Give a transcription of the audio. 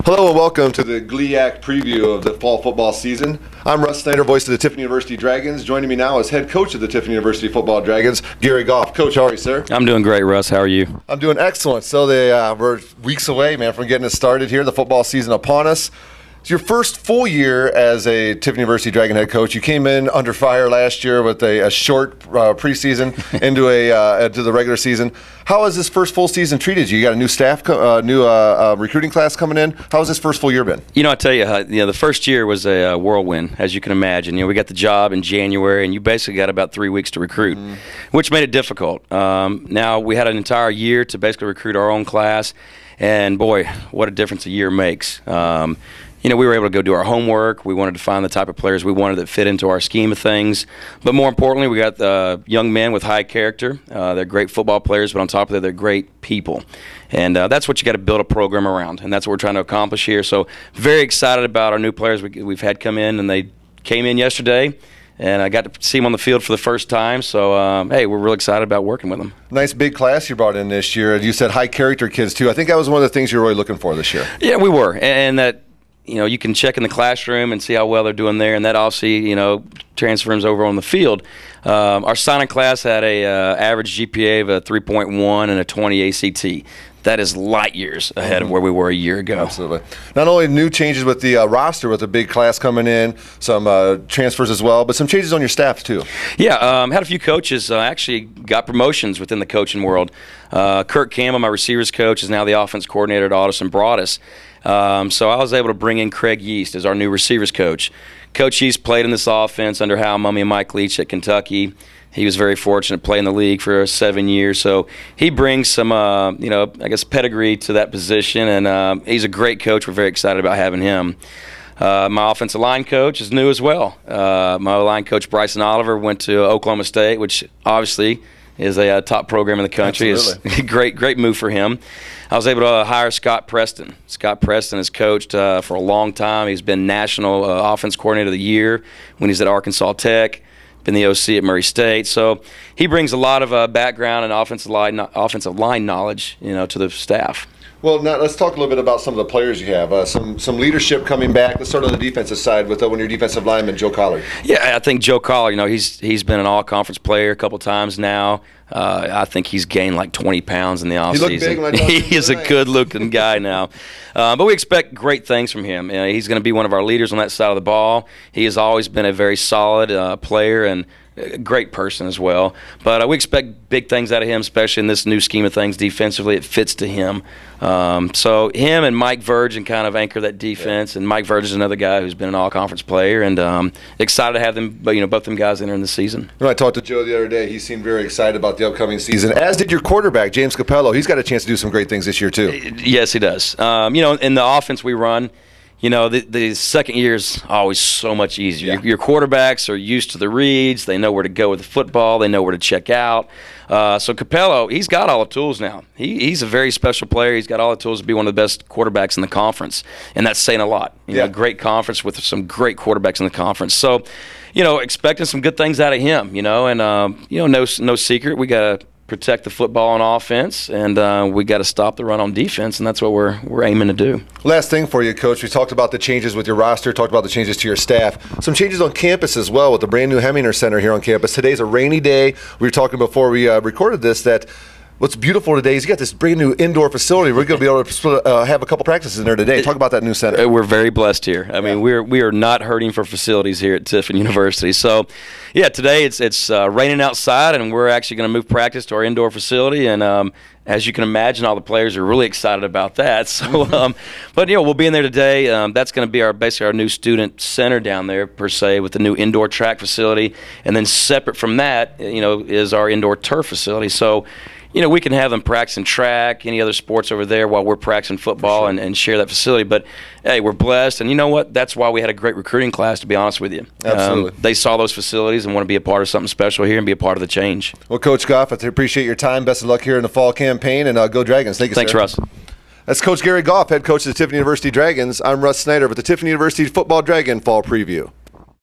Hello and welcome to the GLIAC preview of the fall football season. I'm Russ Snyder, voice of the Tiffin University Dragons. Joining me now is head coach of the Tiffin University football Dragons, Gary Goff. Coach, how are you, sir? I'm doing great, Russ. How are you? I'm doing excellent. So we're weeks away, man, from getting it started here. The football season upon us. It's your first full year as a Tiffin University Dragon head coach. You came in under fire last year with a short preseason into to the regular season. How has this first full season treated you? You got a new staff, new recruiting class coming in. How has this first full year been? I tell you, the first year was a whirlwind, as you can imagine. We got the job in January, and you basically got about 3 weeks to recruit, which made it difficult. Now we had an entire year to basically recruit our own class, and boy, what a difference a year makes. We were able to go do our homework. We wanted to find the type of players we wanted that fit into our scheme of things. But more importantly, we got young men with high character. They're great football players, but on top of that, they're great people. And that's what you got to build a program around, and that's what we're trying to accomplish here. So very excited about our new players we've had come in, and they came in yesterday. And I got to see them on the field for the first time. So, hey, we're really excited about working with them. Nice big class you brought in this year. You said high character kids, too. I think that was one of the things you were really looking for this year. Yeah, we were. And that, you can check in the classroom and see how well they're doing there, and that obviously, transfers over on the field. Our signing class had a average GPA of a 3.1 and a 20 ACT. That is light years ahead of where we were a year ago. Absolutely. Not only new changes with the roster with a big class coming in, some transfers as well, but some changes on your staff too. Yeah, had a few coaches actually got promotions within the coaching world. Kurt Campbell, my receivers coach, is now the offense coordinator at Aldous and Broadus. So I was able to bring in Craig Yeast as our new receivers coach. Coach Yeast played in this offense under Hal Mumme and Mike Leach at Kentucky. He was very fortunate to play in the league for 7 years. So he brings some, pedigree to that position, and he's a great coach. We're very excited about having him. My offensive line coach is new as well. My line coach, Bryson Oliver, went to Oklahoma State, which obviously is a top program in the country. Absolutely. It's great move for him. I was able to hire Scott Preston. Scott Preston has coached for a long time. He's been National Offense Coordinator of the Year when he's at Arkansas Tech, been the OC at Murray State. So he brings a lot of background and offensive line knowledge, to the staff. Well, now let's talk a little bit about some of the players you have. Some leadership coming back. Let's start on the defensive side with one of your defensive linemen, Joe Collard. Yeah, I think Joe Collard, he's been an all-conference player a couple times now. I think he's gained like 20 pounds in the offseason. He looked big when I talked to him. He is a good-looking guy now. But we expect great things from him. He's going to be one of our leaders on that side of the ball. He has always been a very solid player and a great person as well. But we expect big things out of him, especially in this new scheme of things defensively. It fits to him. So him and Mike Virgin kind of anchor that defense, and Mike Virgin is another guy who's been an all-conference player, and excited to have them, both them guys entering the season. When I talked to Joe the other day, he seemed very excited about the upcoming season, as did your quarterback, James Capello. He's got a chance to do some great things this year too. Yes, he does. In the offense we run, the second year is always so much easier. Yeah. Your quarterbacks are used to the reads. They know where to go with the football. They know where to check out. So Capello, he's got all the tools now. He's a very special player. He's got all the tools to be one of the best quarterbacks in the conference, and that's saying a lot. Great conference with some great quarterbacks in the conference. So, expecting some good things out of him. No secret, we got to protect the football on offense, and we got to stop the run on defense, and that's what we're aiming to do. Last thing for you, Coach. We talked about the changes with your roster, talked about the changes to your staff. Some changes on campus as well with the brand new Heminger Center here on campus. Today's a rainy day. We were talking before we recorded this that what's beautiful today is you got this brand new indoor facility. We're going to be able to have a couple practices in there today. Talk about that new center. We're very blessed here. I mean, we are not hurting for facilities here at Tiffin University. So, yeah, today it's raining outside, and we're actually going to move practice to our indoor facility. And as you can imagine, all the players are really excited about that. So, but we'll be in there today. That's going to be basically our new student center down there per se, with the new indoor track facility, and then separate from that, is our indoor turf facility. So, we can have them practicing track, any other sports over there while we're practicing football, and share that facility. But, hey, we're blessed. And you know what? That's why we had a great recruiting class, to be honest with you. Absolutely. They saw those facilities and want to be a part of something special here and be a part of the change. Well, Coach Goff, I appreciate your time. Best of luck here in the fall campaign, and go Dragons. Thank you, Thanks, sir. Russ. That's Coach Gary Goff, head coach of the Tiffin University Dragons. I'm Russ Snyder with the Tiffin University Football Dragon Fall Preview.